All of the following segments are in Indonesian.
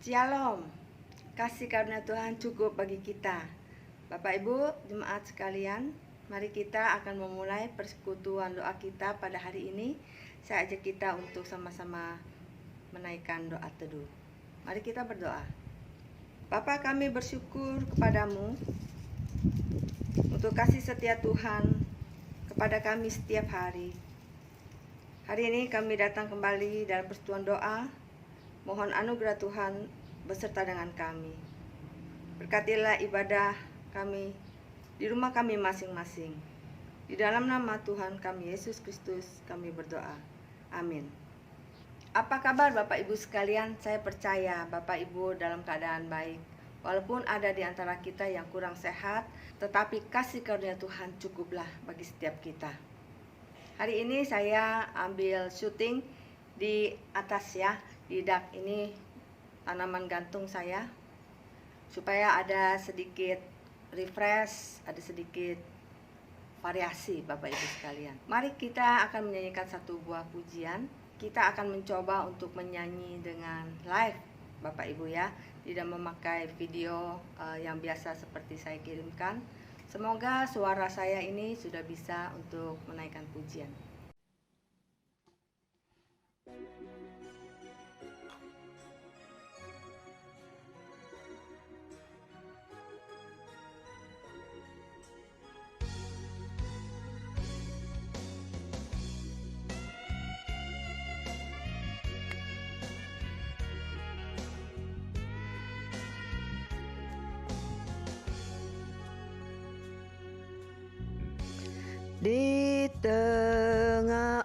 Shalom, kasih karunia Tuhan cukup bagi kita. Bapak Ibu, jemaat sekalian, mari kita akan memulai persekutuan doa kita pada hari ini. Saya ajak kita untuk sama-sama menaikkan doa teduh. Mari kita berdoa. Bapa, kami bersyukur kepadamu untuk kasih setia Tuhan kepada kami setiap hari. Hari ini kami datang kembali dalam persekutuan doa. Mohon anugerah Tuhan beserta dengan kami. Berkatilah ibadah kami di rumah kami masing-masing. Di dalam nama Tuhan kami Yesus Kristus kami berdoa. Amin. Apa kabar Bapak Ibu sekalian? Saya percaya Bapak Ibu dalam keadaan baik. Walaupun ada di antara kita yang kurang sehat, tetapi kasih karunia Tuhan cukuplah bagi setiap kita. Hari ini saya ambil syuting di atas ya. Di dak ini tanaman gantung saya, supaya ada sedikit refresh, ada sedikit variasi Bapak Ibu sekalian. Mari kita akan menyanyikan satu buah pujian. Kita akan mencoba untuk menyanyi dengan live Bapak Ibu ya, tidak memakai video yang biasa seperti saya kirimkan. Semoga suara saya ini sudah bisa untuk menaikkan pujian. Di tengah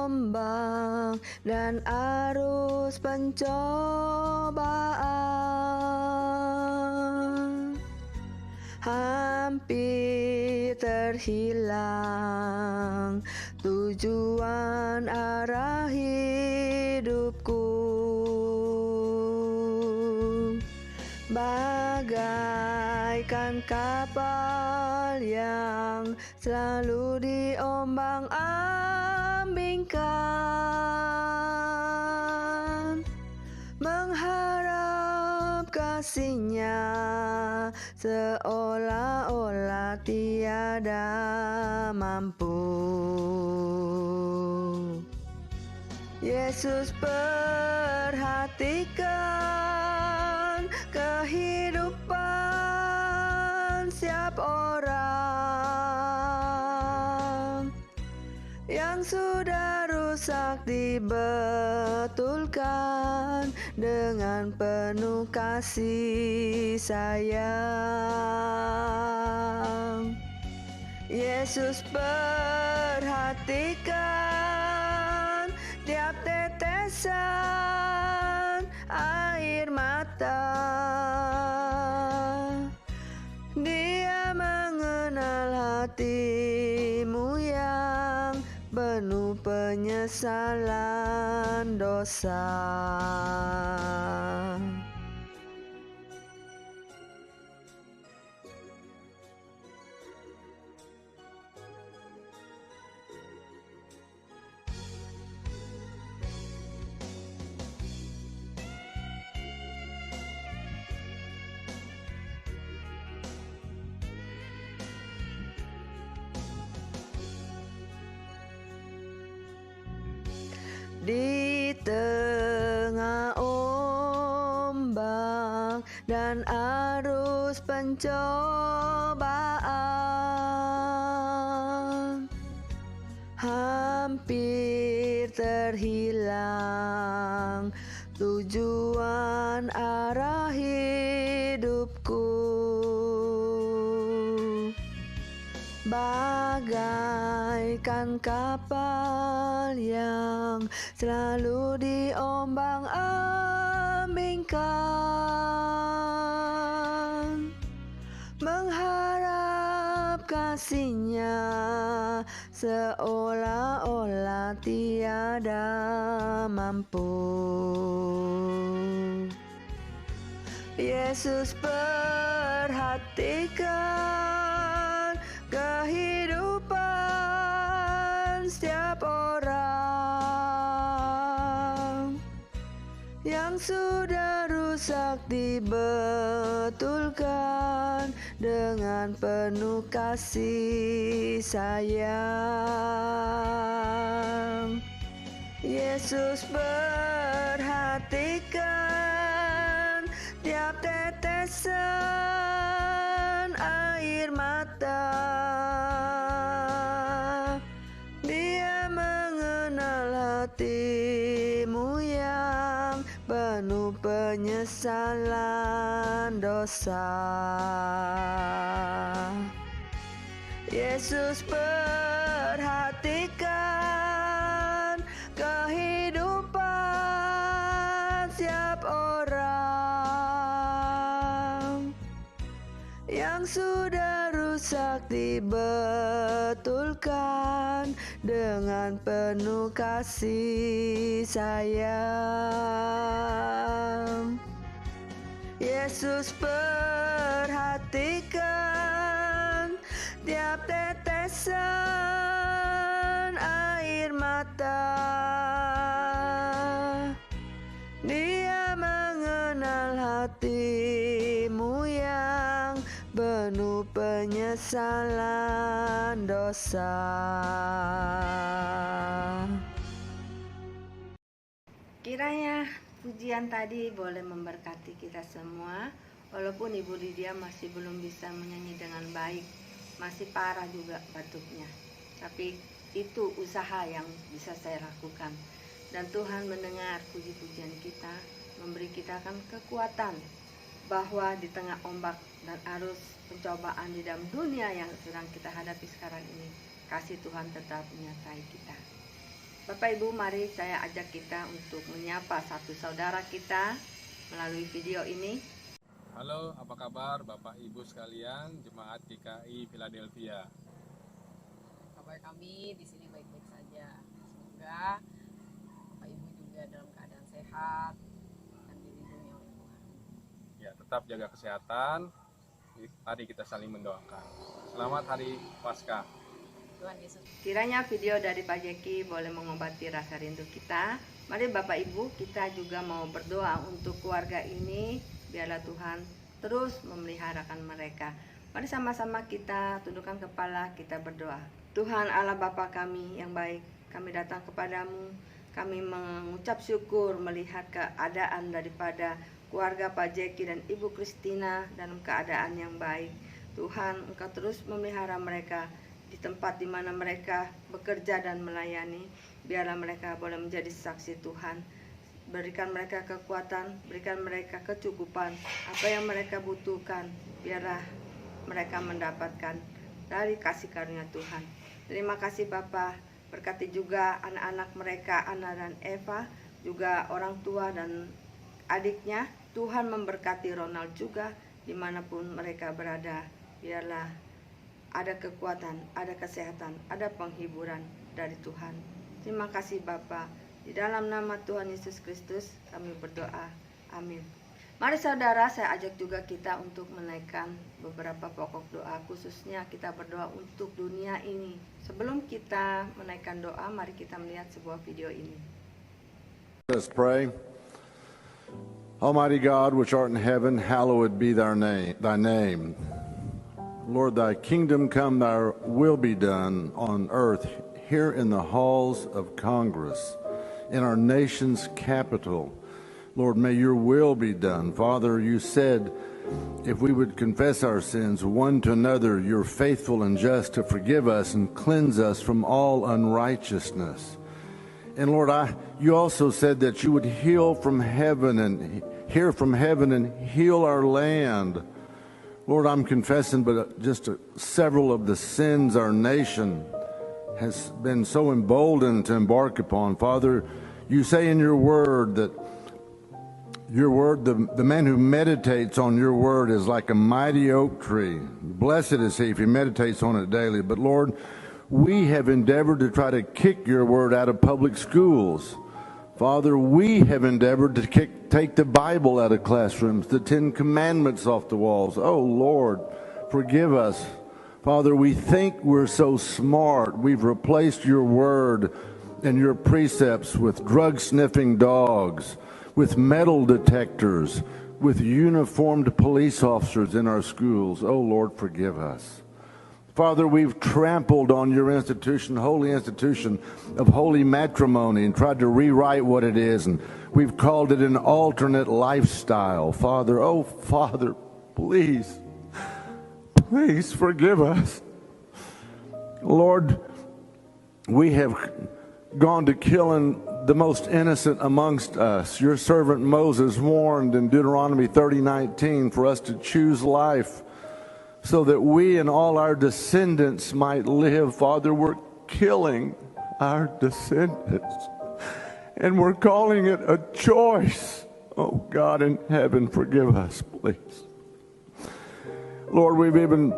ombak dan arus pencobaan, hampir terhilang tujuan arah hidupku. Bagaikan kapal yang selalu diombang-ambingkan, mengharap kasih-Nya seolah-olah tiada mampu. Yesus, perhatikan kehidupan setiap orang yang sudah rusak, dibetulkan dengan penuh kasih sayang. Yesus, perhatikan tiap tetesan air mata. Dia mengenal hatimu yang penuh penyesalan dosa. Di tengah ombak dan arus pencobaan, hampir terhilang tujuan arah hidupku. Bagaikan kapal yang selalu diombang-ambingkan, mengharap kasih-Nya seolah-olah tiada mampu. Yesus, perhatikan kehidupan setiap orang yang sudah sudah rusak dibetulkan dengan penuh kasih sayang. Yesus perhatikan tiap tetesan air mata. Dia mengenal hatimu yang penuh penyesalan dosa. Yesus perhatikan kehidupan setiap orang yang sudah rusak dibetulkan dengan penuh kasih sayang. Yesus perhatikan tiap tetesan air mata. Dia mengenal hatimu yang penuh penyesalan dosa. Kiranya pujian tadi boleh memberkati kita semua. Walaupun Ibu Lydia masih belum bisa menyanyi dengan baik, masih parah juga batuknya, tapi itu usaha yang bisa saya lakukan. Dan Tuhan mendengar puji-pujian kita, memberi kita akan kekuatan bahwa di tengah ombak dan arus pencobaan di dalam dunia yang sedang kita hadapi sekarang ini, kasih Tuhan tetap menyertai kita. Bapak Ibu, mari saya ajak kita untuk menyapa satu saudara kita melalui video ini. Halo, apa kabar Bapak Ibu sekalian, Jemaat GKI Philadelphia? Kabar kami di sini baik-baik saja. Semoga Bapak Ibu juga dalam keadaan sehat dan dilindungi oleh Tuhan. Ya, tetap jaga kesehatan. Mari kita saling mendoakan. Selamat Hari Paskah. Tuhan Yesus. Kiranya video dari Pak Jeki boleh mengobati rasa rindu kita. Mari Bapak Ibu, kita juga mau berdoa untuk keluarga ini. Biarlah Tuhan terus memeliharakan mereka. Mari sama-sama kita tundukkan kepala, kita berdoa. Tuhan Allah Bapa kami yang baik, kami datang kepadamu. Kami mengucap syukur melihat keadaan daripada keluarga Pak Jeki dan Ibu Kristina dalam keadaan yang baik. Tuhan, Engkau terus memelihara mereka di tempat di mana mereka bekerja dan melayani. Biarlah mereka boleh menjadi saksi Tuhan. Berikan mereka kekuatan, berikan mereka kecukupan, apa yang mereka butuhkan, biarlah mereka mendapatkan dari kasih karunia Tuhan. Terima kasih Bapa, berkati juga anak-anak mereka, Ana dan Eva, juga orang tua dan adiknya. Tuhan memberkati Ronald juga, dimanapun mereka berada. Biarlah ada kekuatan, ada kesehatan, ada penghiburan dari Tuhan. Terima kasih Bapa. Di dalam nama Tuhan Yesus Kristus kami berdoa. Amin. Mari saudara, saya ajak juga kita untuk menaikkan beberapa pokok doa. Khususnya kita berdoa untuk dunia ini. Sebelum kita menaikkan doa, mari kita melihat sebuah video ini. Let us pray. Almighty God, which art in heaven, hallowed be thy name. Lord, thy kingdom come, thy will be done on earth, here in the halls of Congress, in our nation's capital. Lord, may your will be done. Father, you said if we would confess our sins one to another, you're faithful and just to forgive us and cleanse us from all unrighteousness. And Lord, you also said that you would heal from heaven and hear from heaven and heal our land. Lord, I'm confessing but just several of the sins our nation has been so emboldened to embark upon. Father, you say in your word that your word, the man who meditates on your word is like a mighty oak tree. Blessed is he if he meditates on it daily. But Lord, we have endeavored to try to kick your word out of public schools. Father, we have endeavored to take the Bible out of classrooms, the 10 Commandments off the walls. Oh Lord, forgive us. Father, we think we're so smart. We've replaced your word and your precepts with drug-sniffing dogs. with metal detectors, with uniformed police officers in our schools. Oh, Lord, forgive us. Father, we've trampled on your institution, holy institution of holy matrimony, and tried to rewrite what it is, and we've called it an alternate lifestyle. Father, oh, Father, please forgive us. Lord, we have gone to killing the most innocent amongst us. Your servant Moses warned in Deuteronomy 30:19 for us to choose life so that we and all our descendants might live. Father, we're killing our descendants, and we're calling it a choice. Oh, God in heaven, forgive us, please. Lord, we've even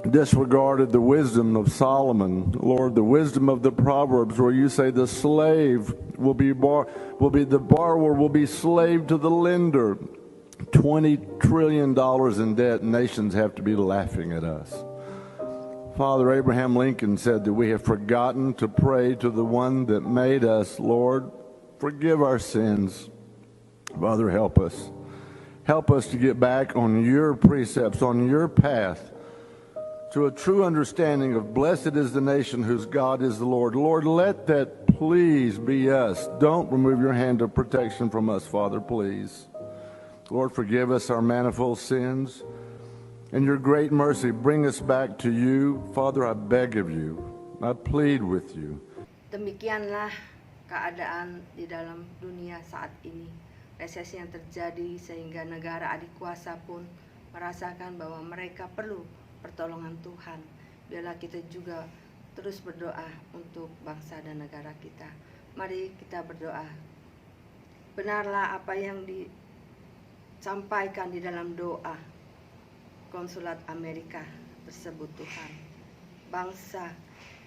disregarded the wisdom of Solomon. Lord, the wisdom of the Proverbs, where you say the slave the borrower will be slave to the lender. $20 trillion in debt, nations have to be laughing at us. Father, Abraham Lincoln said that we have forgotten to pray to the one that made us. Lord, forgive our sins. Father, help us. Help us to get back on your precepts, on your path, to a true understanding of blessed is the nation whose God is the Lord. Lord, let that please be us. Don't remove your hand of protection from us, Father, please. Lord, forgive us our manifold sins. In your great mercy, bring us back to you. Father, I beg of you. I plead with you. Demikianlah keadaan di dalam dunia saat ini. Resesi yang terjadi sehingga negara adik kuasa pun merasakan bahwa mereka perlu pertolongan Tuhan. Biarlah kita juga terus berdoa untuk bangsa dan negara kita. Mari kita berdoa. Benarlah apa yang disampaikan di dalam doa Konsulat Amerika tersebut, Tuhan. Bangsa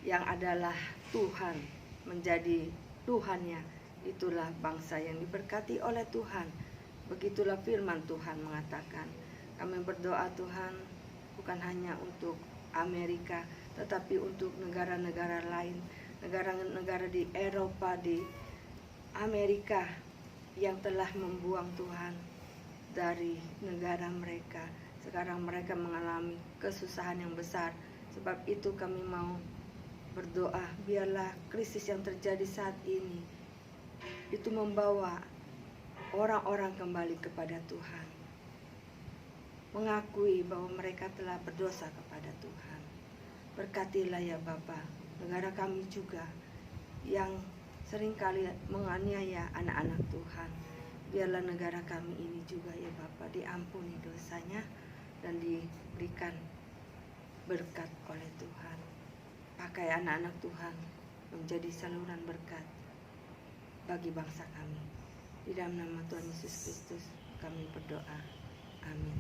yang adalah Tuhan menjadi Tuhannya, itulah bangsa yang diberkati oleh Tuhan. Begitulah firman Tuhan mengatakan. Kami berdoa, Tuhan, bukan hanya untuk Amerika, tetapi untuk negara-negara lain, negara-negara di Eropa, di Amerika yang telah membuang Tuhan dari negara mereka. Sekarang mereka mengalami kesusahan yang besar. Sebab itu kami mau berdoa, biarlah krisis yang terjadi saat ini itu membawa orang-orang kembali kepada Tuhan, mengakui bahwa mereka telah berdosa kepada Tuhan. Berkatilah ya Bapa, negara kami juga yang seringkali menganiaya anak-anak Tuhan. Biarlah negara kami ini juga ya Bapa diampuni dosanya dan diberikan berkat oleh Tuhan. Pakai anak-anak Tuhan menjadi saluran berkat bagi bangsa kami. Di dalam nama Tuhan Yesus Kristus kami berdoa. Amin.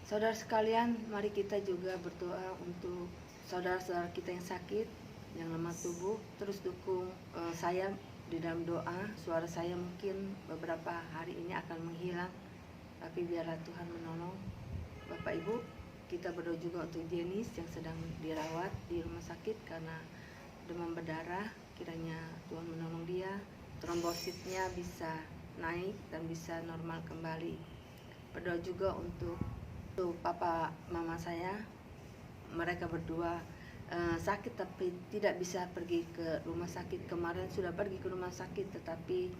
Saudara sekalian, mari kita juga berdoa untuk saudara-saudara kita yang sakit, yang lemah tubuh. Terus dukung saya di dalam doa. Suara saya mungkin beberapa hari ini akan menghilang, tapi biarlah Tuhan menolong. Bapak Ibu, kita berdoa juga untuk Jenis yang sedang dirawat di rumah sakit karena demam berdarah. Kiranya Tuhan menolong dia, trombositnya bisa naik dan bisa normal kembali. Berdoa juga untuk papa mama saya, mereka berdua sakit tapi tidak bisa pergi ke rumah sakit. Kemarin sudah pergi ke rumah sakit tetapi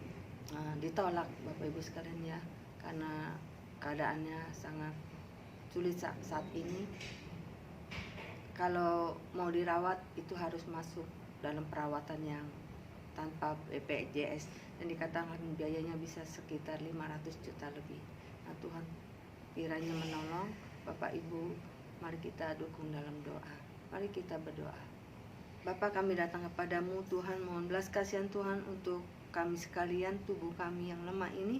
ditolak Bapak Ibu sekalian ya, karena keadaannya sangat sulit saat ini. Kalau mau dirawat itu harus masuk dalam perawatan yang tanpa BPJS dan dikatakan biayanya bisa sekitar 500 juta lebih. Nah, Tuhan kiranya menolong. Bapak Ibu, mari kita dukung dalam doa. Mari kita berdoa. Bapa, kami datang kepadamu Tuhan, mohon belas kasihan Tuhan untuk kami sekalian, tubuh kami yang lemah ini.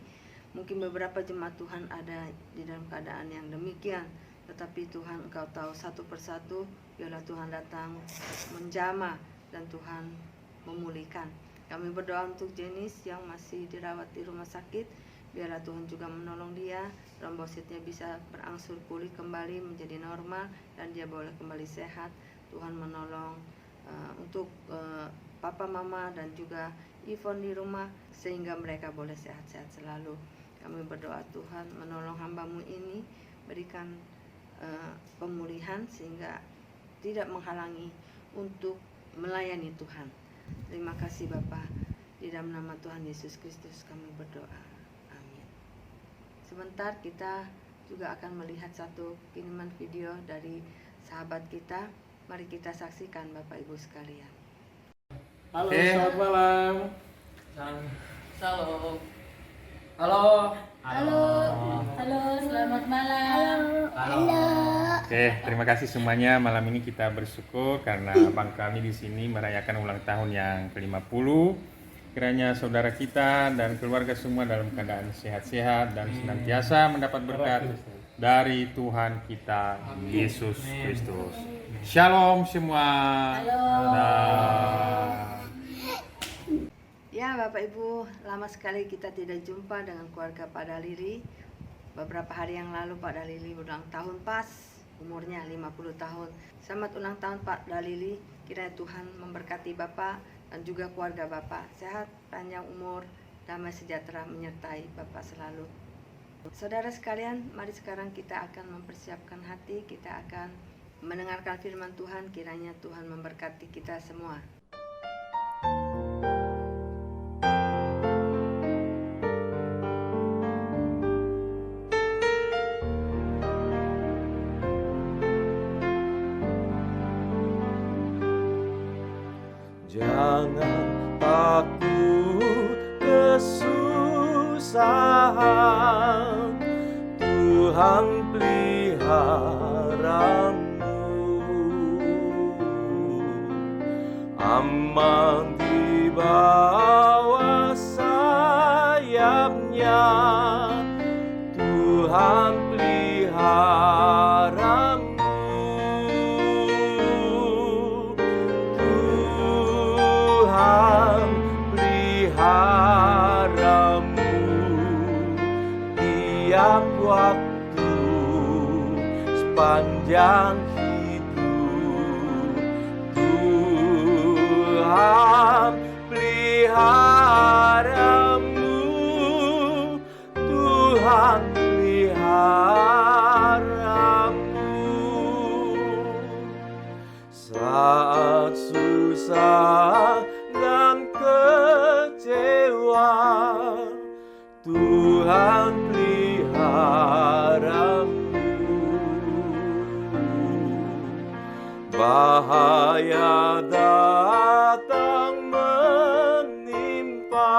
Mungkin beberapa jemaat Tuhan ada di dalam keadaan yang demikian, tetapi Tuhan Engkau tahu satu persatu. Biarlah Tuhan datang menjamah dan Tuhan memulihkan. Kami berdoa untuk Jenis yang masih dirawat di rumah sakit. Biarlah Tuhan juga menolong dia, trombositnya bisa berangsur pulih kembali menjadi normal dan dia boleh kembali sehat. Tuhan menolong untuk papa mama dan juga Ivon di rumah, sehingga mereka boleh sehat-sehat selalu. Kami berdoa Tuhan menolong hamba-Mu ini, berikan pemulihan sehingga tidak menghalangi untuk melayani Tuhan. Terima kasih Bapa, di dalam nama Tuhan Yesus Kristus kami berdoa. Amin. Sebentar kita juga akan melihat satu kiriman video dari sahabat kita. Mari kita saksikan Bapak Ibu sekalian. Halo, selamat malam. Shalom. Halo. Halo. Halo, selamat malam. Oke, terima kasih semuanya. Malam ini kita bersyukur karena abang kami di sini merayakan ulang tahun yang ke-50. Kiranya saudara kita dan keluarga semua dalam keadaan sehat-sehat dan senantiasa mendapat berkat dari Tuhan kita Yesus Kristus. Shalom semua. Ya Bapak Ibu, lama sekali kita tidak jumpa dengan keluarga Pak Dalili. Beberapa hari yang lalu Pak Dalili ulang tahun pas, umurnya 50 tahun. Selamat ulang tahun Pak Dalili, kiranya Tuhan memberkati Bapak dan juga keluarga Bapak. Sehat, panjang umur, damai sejahtera menyertai Bapak selalu. Saudara sekalian, mari sekarang kita akan mempersiapkan hati, kita akan mendengarkan firman Tuhan, kiranya Tuhan memberkati kita semua. Jangan takut kesusahan, Tuhan peliharamu. Aman di bawah sayapnya, Tuhan peliharamu. Tuhan peliharamu tiap waktu sepanjang hidup. Tuhan peliharamu, Tuhan peliharamu. Saat susah dan kecewa, Tuhan peliharamu. Bahaya datang menimpa,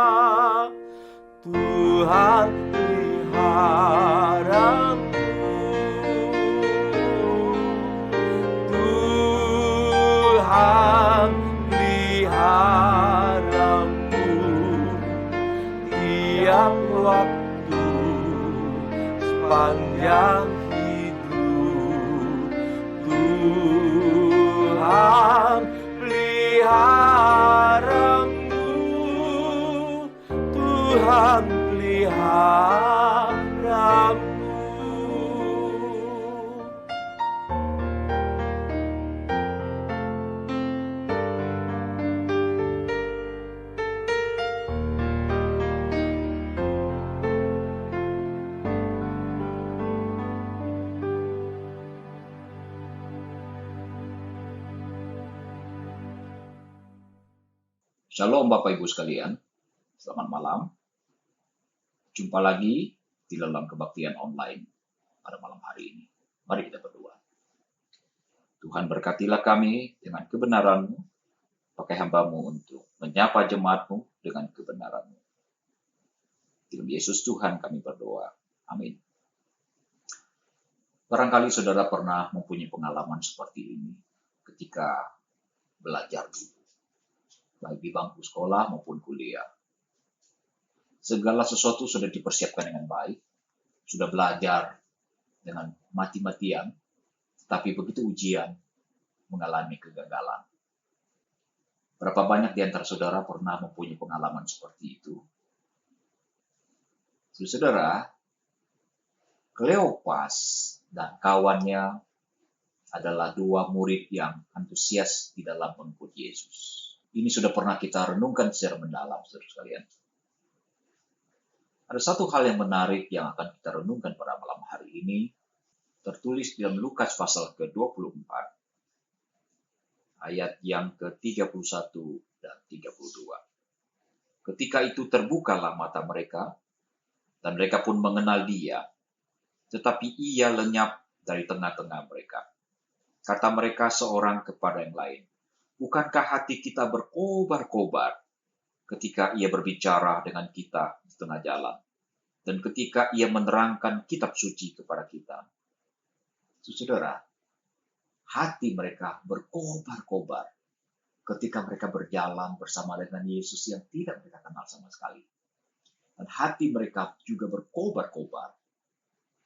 Tuhan peliharamu. Tuhan peliharamu tiap waktu sepanjang hidup. Tuhan peliharamu, Tuhan peliharamu. Shalom Bapak Ibu sekalian, selamat malam. Jumpa lagi di dalam kebaktian online pada malam hari ini. Mari kita berdoa. Tuhan berkatilah kami dengan kebenaran-Mu, pakai hamba-Mu untuk menyapa jemaat-Mu dengan kebenaran-Mu. Dalam Yesus Tuhan kami berdoa. Amin. Barangkali saudara pernah mempunyai pengalaman seperti ini ketika belajar dulu, baik di bangku sekolah maupun kuliah. Segala sesuatu sudah dipersiapkan dengan baik, sudah belajar dengan mati-matian, tapi begitu ujian mengalami kegagalan. Berapa banyak di antara saudara pernah mempunyai pengalaman seperti itu? Saudara, Kleopas dan kawannya adalah dua murid yang antusias di dalam mengikut Yesus. ini sudah pernah kita renungkan secara mendalam, saudara sekalian. Ada satu hal yang menarik yang akan kita renungkan pada malam hari ini, tertulis dalam Lukas pasal ke-24, ayat yang ke-31 dan 32. Ketika itu terbukalah mata mereka, dan mereka pun mengenal Dia, tetapi Ia lenyap dari tengah-tengah mereka. Kata mereka seorang kepada yang lain, bukankah hati kita berkobar-kobar ketika Ia berbicara dengan kita di tengah jalan, dan ketika Ia menerangkan kitab suci kepada kita? Saudara, hati mereka berkobar-kobar ketika mereka berjalan bersama dengan Yesus yang tidak mereka kenal sama sekali. Dan hati mereka juga berkobar-kobar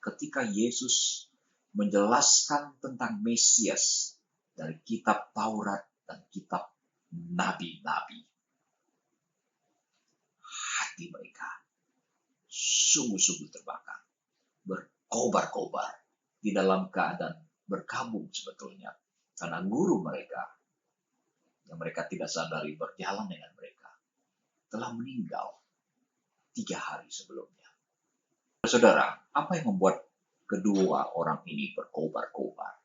ketika Yesus menjelaskan tentang Mesias dari kitab Taurat dan kitab Nabi-Nabi. Hati mereka sungguh-sungguh terbakar, berkobar-kobar di dalam keadaan berkabung sebetulnya. Karena guru mereka, yang mereka tidak sadari berjalan dengan mereka, telah meninggal 3 hari sebelumnya. Saudara, apa yang membuat kedua orang ini berkobar-kobar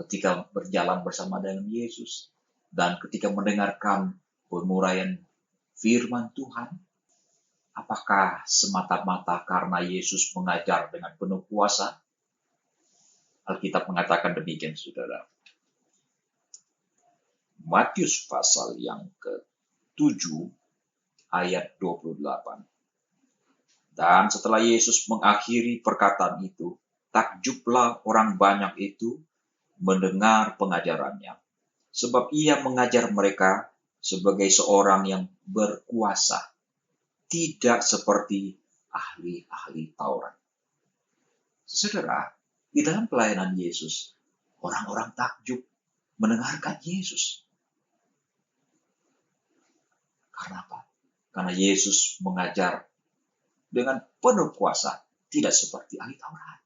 ketika berjalan bersama dengan Yesus dan ketika mendengarkan penguraian firman Tuhan? Apakah semata-mata karena Yesus mengajar dengan penuh kuasa? Alkitab mengatakan demikian, saudara. Matius pasal yang ke-7 ayat 28. Dan setelah Yesus mengakhiri perkataan itu, takjublah orang banyak itu mendengar pengajarannya. Sebab ia mengajar mereka sebagai seorang yang berkuasa, tidak seperti ahli-ahli Taurat. Saudara, di dalam pelayanan Yesus, orang-orang takjub mendengarkan Yesus. Karena apa? Karena Yesus mengajar dengan penuh kuasa, tidak seperti ahli Taurat.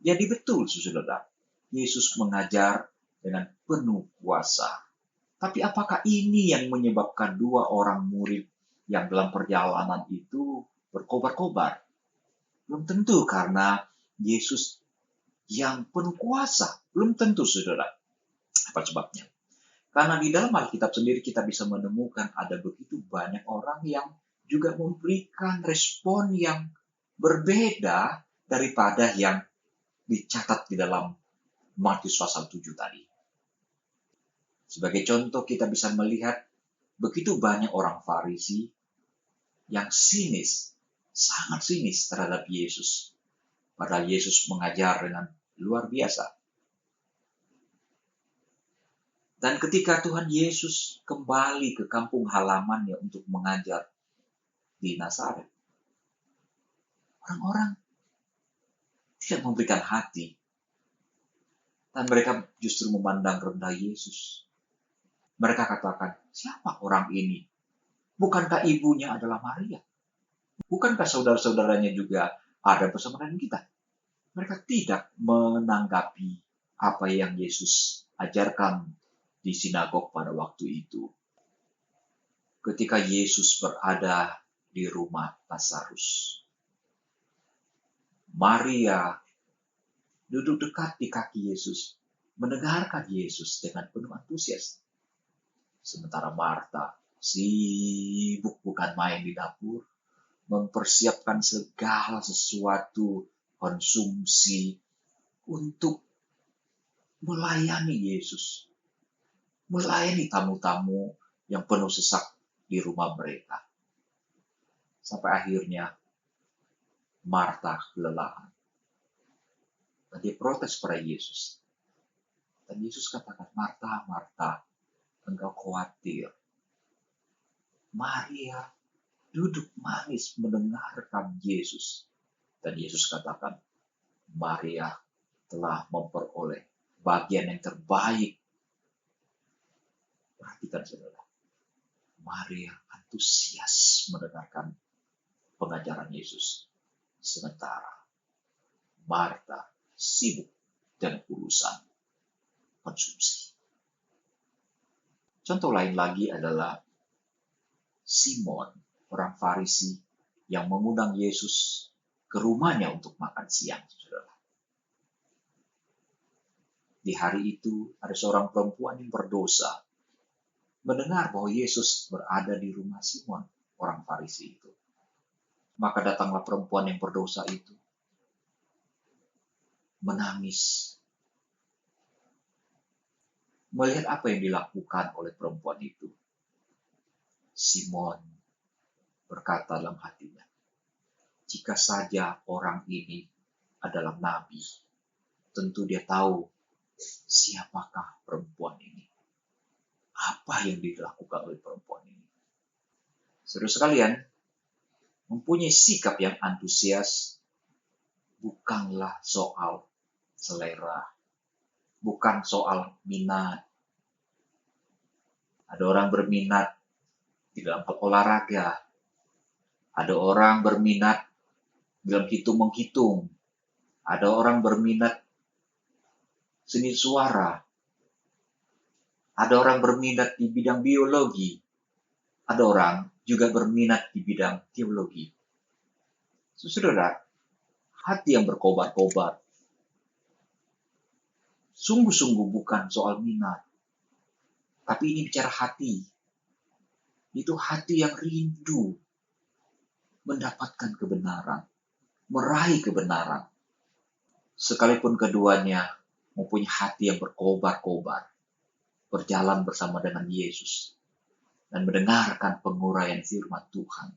Jadi betul, saudara, Yesus mengajar dengan penuh kuasa. Tapi apakah ini yang menyebabkan dua orang murid yang dalam perjalanan itu berkobar-kobar? Belum tentu, karena Yesus yang penuh kuasa. Belum tentu, saudara. Apa sebabnya? Karena di dalam Alkitab sendiri kita bisa menemukan ada begitu banyak orang yang juga memberikan respon yang berbeda daripada yang dicatat di dalam Matius pasal 7 tadi. Sebagai contoh, kita bisa melihat begitu banyak orang Farisi yang sinis, sangat sinis terhadap Yesus. Padahal Yesus mengajar dengan luar biasa. Dan ketika Tuhan Yesus kembali ke kampung halamannya untuk mengajar di Nazaret, orang-orang tidak memberikan hati. Dan mereka justru memandang rendah Yesus. Mereka katakan, siapa orang ini? Bukankah ibunya adalah Maria? Bukankah saudara-saudaranya juga ada bersama dengan kita? Mereka tidak menanggapi apa yang Yesus ajarkan di sinagog pada waktu itu. Ketika Yesus berada di rumah Lazarus, Maria duduk dekat di kaki Yesus, mendengarkan Yesus dengan penuh antusias. Sementara Marta sibuk bukan main di dapur, mempersiapkan segala sesuatu konsumsi untuk melayani Yesus. Melayani tamu-tamu yang penuh sesak di rumah mereka. Sampai akhirnya Marta kelelahan. Dan dia protes pada Yesus. Dan Yesus katakan, Marta, Marta, engkau khawatir. Maria duduk manis mendengarkan Yesus. Dan Yesus katakan, Maria telah memperoleh bagian yang terbaik. Perhatikan, saudara. Maria antusias mendengarkan pengajaran Yesus. Sementara Marta sibuk dengan urusan konsumsi. Contoh lain lagi adalah Simon, orang Farisi yang mengundang Yesus ke rumahnya untuk makan siang. Saudara. Di hari itu ada seorang perempuan yang berdosa mendengar bahwa Yesus berada di rumah Simon, orang Farisi itu. Maka datanglah perempuan yang berdosa itu menangis. Melihat apa yang dilakukan oleh perempuan itu, Simon berkata dalam hatinya, jika saja orang ini adalah nabi, tentu dia tahu siapakah perempuan ini. Apa yang dilakukan oleh perempuan ini. Saudara sekalian, mempunyai sikap yang antusias bukanlah soal selera, bukan soal minat. Ada orang berminat di dalam hal olahraga, ada orang berminat dalam hitung-menghitung, ada orang berminat seni suara, ada orang berminat di bidang biologi, ada orang juga berminat di bidang teologi. Saudara, hati yang berkobar-kobar sungguh-sungguh bukan soal minat, tapi ini bicara hati. Itu hati yang rindu mendapatkan kebenaran, meraih kebenaran. Sekalipun keduanya mempunyai hati yang berkobar-kobar, berjalan bersama dengan Yesus, dan mendengarkan penguraian firman Tuhan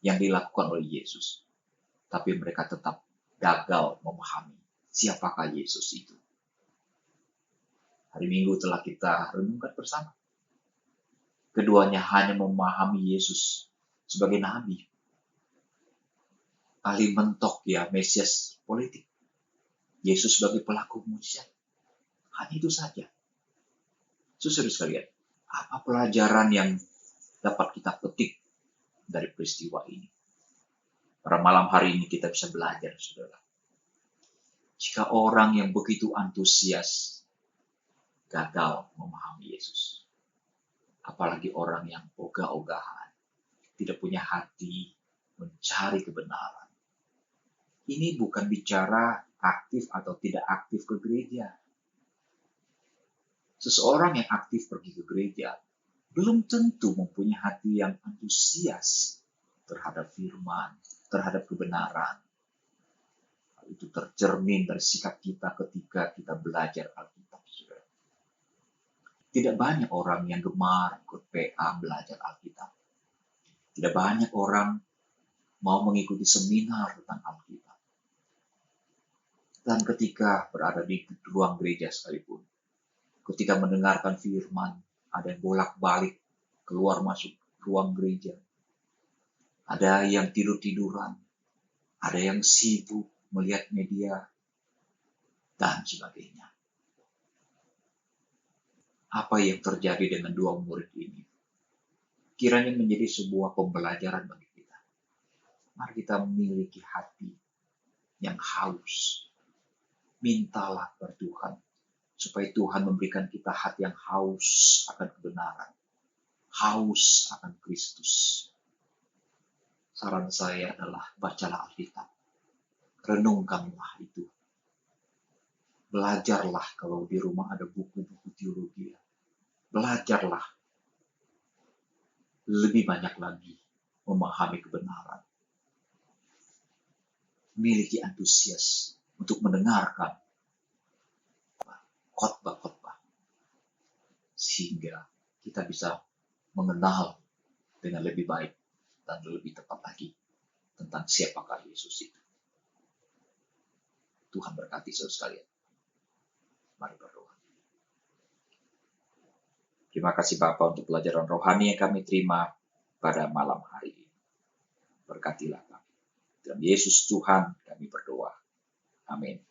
yang dilakukan oleh Yesus. Tapi mereka tetap gagal memahami siapakah Yesus itu. Hari Minggu telah kita renungkan bersama. Keduanya hanya memahami Yesus sebagai nabi. Ahli mentok ya, Mesias politik. Yesus sebagai pelaku mujizat. Hanya itu saja. Saudara sekalian, apa pelajaran yang dapat kita petik dari peristiwa ini? Pada malam hari ini kita bisa belajar, saudara. Jika orang yang begitu antusias gagal memahami Yesus, apalagi orang yang ogah-ogahan, tidak punya hati mencari kebenaran. Ini bukan bicara aktif atau tidak aktif ke gereja. Seseorang yang aktif pergi ke gereja belum tentu mempunyai hati yang antusias terhadap firman, terhadap kebenaran. Itu tercermin dari sikap kita ketika kita belajar Alkitab. Saudara. Tidak banyak orang yang gemar ikut PA belajar Alkitab. Tidak banyak orang mau mengikuti seminar tentang Alkitab. Dan ketika berada di ruang gereja sekalipun, ketika mendengarkan firman, ada yang bolak-balik keluar masuk ruang gereja. Ada yang tidur-tiduran, ada yang sibuk melihat media, dan sebagainya. Apa yang terjadi dengan dua murid ini? Kiranya menjadi sebuah pembelajaran bagi kita. Mari kita memiliki hati yang haus. Mintalah kepada Tuhan, supaya Tuhan memberikan kita hati yang haus akan kebenaran, haus akan Kristus. Saran saya adalah bacalah Alkitab, renungkanlah itu. Belajarlah kalau di rumah ada buku-buku teologi. Belajarlah lebih banyak lagi memahami kebenaran. Miliki antusias untuk mendengarkan khotbah-khotbah. Sehingga kita bisa mengenal dengan lebih baik dan lebih tepat lagi tentang siapakah Yesus itu. Tuhan berkati saudara sekalian. Mari berdoa. Terima kasih Bapa untuk pelajaran rohani yang kami terima pada malam hari ini. Berkatilah kami. Dalam Yesus Tuhan kami berdoa. Amin.